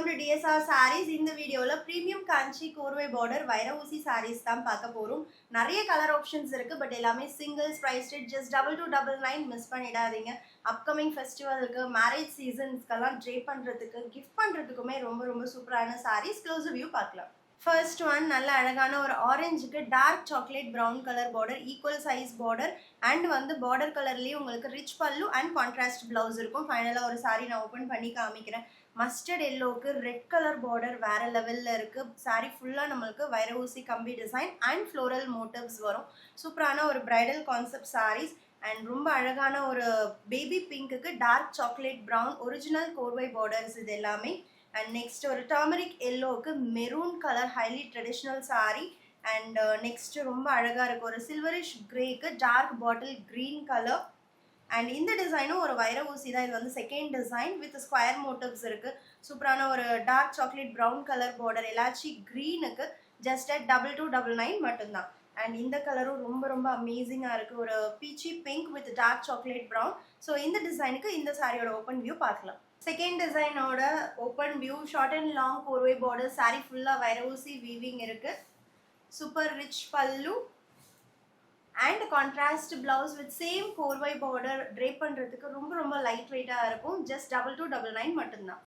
Welcome to DSR sarees. இந்த வீடியோல premium காஞ்சி கோர்வை பார்டர் வைர ஊசி sarees தான் பார்க்க போறோம். நிறைய கலர் ஆப்ஷன்ஸ் இருக்கு, பட் எல்லாமே singles price rate just 2299. Miss பண்ணிடாதீங்க. அப்கமிங் ஃபெஸ்டிவலுக்கு, மேரேஜ் சீசன்ஸ்க்கெல்லாம் ட்ரே பண்றதுக்கு, கிஃப்ட் பண்றதுக்குமே ரொம்ப ரொம்ப சூப்பரான sarees. க்ளோஸ் வியூ பார்க்கலாம். ஃபர்ஸ்ட் ஒன் நல்ல அழகான ஒரு ஆரஞ்சுக்கு dark chocolate brown colour border, equal size border and வந்து பார்டர் கலர்லேயே உங்களுக்கு rich pallu and contrast blouse இருக்கும். ஃபைனலாக ஒரு சாரீ நான் ஓப்பன் பண்ணி காமிக்கிறேன். மஸ்டர்ட் எல்லோவுக்கு ரெட் கலர் பார்டர் வேற லெவலில் இருக்குது. சாரீ ஃபுல்லாக நம்மளுக்கு வைர ஊசி கம்பி டிசைன் அண்ட் ஃப்ளோரல் மோட்டிவ்ஸ் வரும். சூப்பரான ஒரு பிரைடல் கான்செப்ட் சாரீஸ் அண்ட் ரொம்ப அழகான ஒரு பேபி பிங்க்குக்கு டார்க் சாக்லேட் ப்ரௌன் ஒரிஜினல் கோர்வை பார்டர்ஸ் இது எல்லாமே. அண்ட் நெக்ஸ்ட் ஒரு டர்மரிக் எல்லோவுக்கு maroon colour highly traditional sari. And next ரொம்ப அழகாக இருக்குது ஒரு சில்வரிஷ் கிரேக்கு dark bottle green colour. And இந்த டிசைனும் ஒரு வைர ஊசி தான். இது வந்து second design with square motifs இருக்குது. சூப்பரான ஒரு dark chocolate brown colour border எலாச்சி க்ரீனுக்கு ஜஸ்ட் அட் 2299 மட்டும்தான். அண்ட் இந்த கலரும் ரொம்ப ரொம்ப அமேசிங்காக இருக்குது. ஒரு peachy pink with dark chocolate brown. So இந்த டிசைனுக்கு இந்த சாரியோட ஓப்பன் வியூ பார்க்கலாம். செகண்ட் டிசைனோட open view short and long கோர்வை பார்டர், சாரீ ஃபுல்லாக வைர ஊசி வீவிங் இருக்குது. Super rich pallu and contrast blouse with same கோர்வை பார்டர். ட்ரேப் பண்ணுறதுக்கு ரொம்ப ரொம்ப லைட் வெயிட்டாக இருக்கும். ஜஸ்ட் 2299 மட்டும்தான்.